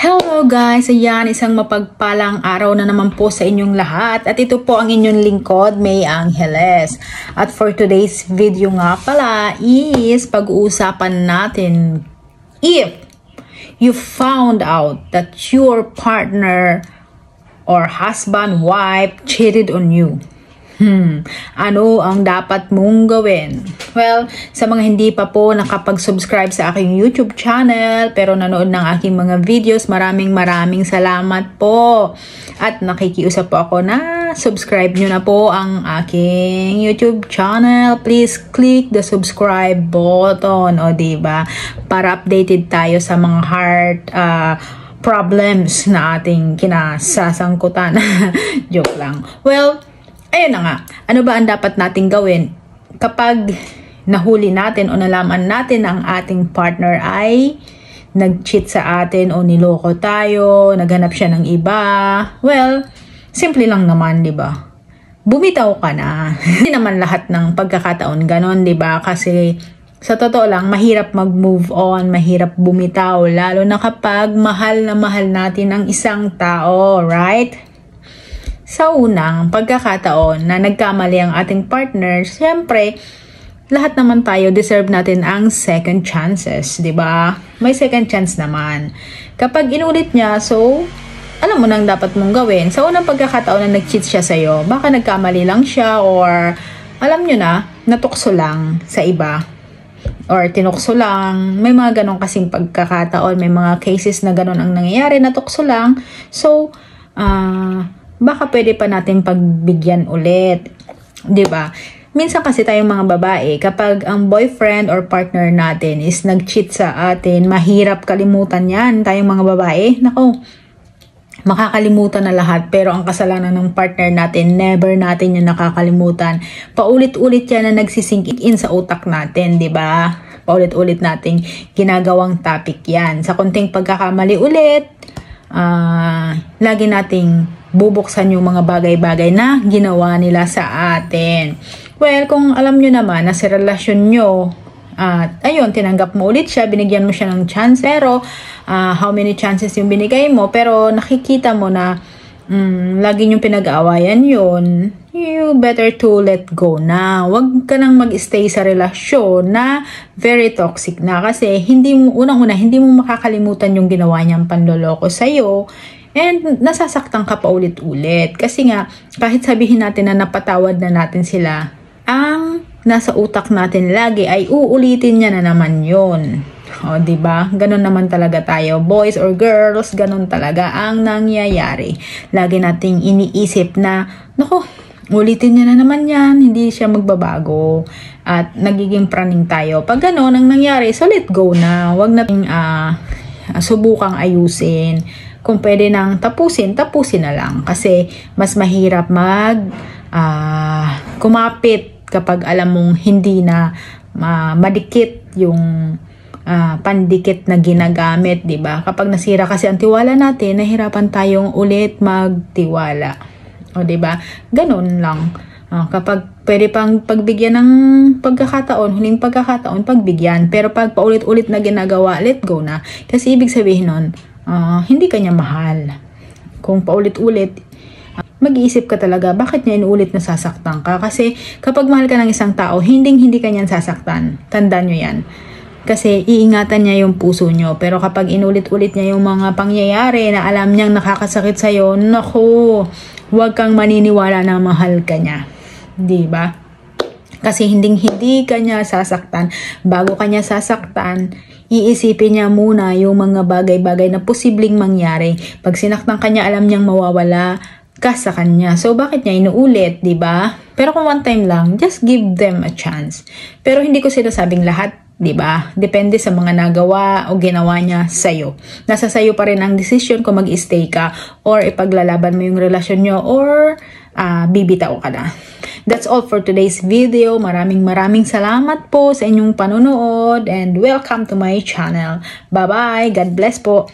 Hello guys! Ayan, isang mapagpalang araw na naman po sa inyong lahat. At ito po ang inyong lingkod, May Angeles. At for today's video nga pala is pag-uusapan natin if you found out that your partner or husband, wife cheated on you. Ano ang dapat mong gawin? Well, sa mga hindi pa po nakapag-subscribe sa aking YouTube channel pero nanood ng aking mga videos, maraming salamat po. At nakikiusap po ako na subscribe nyo na po ang aking YouTube channel. Please click the subscribe button, o diba? Para updated tayo sa mga heart problems na ating kinasasangkutan. Joke lang. Well, ayun na nga, ano ba ang dapat nating gawin kapag nahuli natin o nalaman natin ang ating partner ay nag-cheat sa atin o niloko tayo, naghanap siya ng iba? Well, simple lang naman, di ba? Bumitaw ka na. Hindi naman lahat ng pagkakataon ganon, di ba? Kasi sa totoo lang, mahirap mag-move on, mahirap bumitaw, lalo na kapag mahal na mahal natin ang isang tao, right? Sa unang pagkakataon na nagkamali ang ating partner, siyempre, lahat naman tayo deserve natin ang second chances, di ba? May second chance naman. Kapag inulit niya, so, alam mo nang dapat mong gawin. Sa unang pagkakataon na nag-cheat siya sa'yo, baka nagkamali lang siya or, alam nyo na, natukso lang sa iba. Or tinukso lang. May mga ganong kasing pagkakataon. May mga cases na ganon ang nangyayari, natukso lang. So, baka pwede pa natin pagbigyan ulit. 'Di ba? Minsan kasi tayong mga babae, kapag ang boyfriend or partner natin is nag-cheat sa atin, mahirap kalimutan 'yan. Tayong mga babae, nako, makakalimutan na lahat, pero ang kasalanan ng partner natin, never natin 'yung nakakalimutan. Paulit-ulit 'yan na nagsisink in sa utak natin, 'di ba? Paulit-ulit nating ginagawang topic 'yan. Sa konting pagkakamali ulit, lagi nating bubuksan yung mga bagay-bagay na ginawa nila sa atin. Well, kung alam nyo naman na sa relasyon nyo, ayun, tinanggap mo ulit siya, binigyan mo siya ng chance, pero how many chances yung binigay mo, pero nakikita mo na lagi nyong pinag-aawayan yun, you better to let go na. Huwag ka nang mag-stay sa relasyon na very toxic na, kasi hindi mo, unang-una, hindi mo makakalimutan yung ginawa niyang panloloko sa'yo. And nasasaktan ka pa ulit-ulit. Kasi nga, kahit sabihin natin na napatawad na natin sila, ang nasa utak natin lagi ay uulitin niya na naman yun. O, diba? Ganon naman talaga tayo. Boys or girls, ganon talaga ang nangyayari. Lagi nating iniisip na, naku, ulitin niya na naman yan. Hindi siya magbabago. At nagiging praning tayo. Pag ganon ang nangyari, so let go na. Huwag nating subukang ayusin. Kung pwede nang tapusin na lang. Kasi mas mahirap kumapit kapag alam mong hindi na madikit yung pandikit na ginagamit, di ba? Kapag nasira kasi ang tiwala natin, nahirapan tayong ulit magtiwala. O, di ba? Ganun lang. Kapag pwede pang pagbigyan ng pagkakataon, huling pagkakataon, pagbigyan. Pero pag paulit-ulit na ginagawa, let go na. Kasi ibig sabihin nun, hindi ka niya mahal. Kung paulit-ulit, mag-iisip ka talaga, bakit niya inuulit na sasaktan ka? Kasi kapag mahal ka ng isang tao, hindi ka niyan sasaktan. Tandaan nyo yan. Kasi iingatan niya yung puso nyo. Pero kapag inulit-ulit niya yung mga pangyayari na alam niyang nakakasakit sa'yo, naku, huwag kang maniniwala na mahal ka niya. Diba? Kasi hindi ka niya sasaktan. Bago ka niya sasaktan, iisipin niya muna yung mga bagay-bagay na posibleng mangyari. Pag sinaktan ka niya, alam niyang mawawala ka sa kanya. So, bakit niya inuulit, di ba? Pero kung one time lang, just give them a chance. Pero hindi ko sinasabing lahat, di ba? Depende sa mga nagawa o ginawa niya sa'yo. Nasa sa'yo pa rin ang decision kung mag-stay ka or ipaglalaban mo yung relasyon niyo or bibitaw ka na. That's all for today's video. Maraming salamat po sa inyong panonood and welcome to my channel. Bye-bye. God bless po.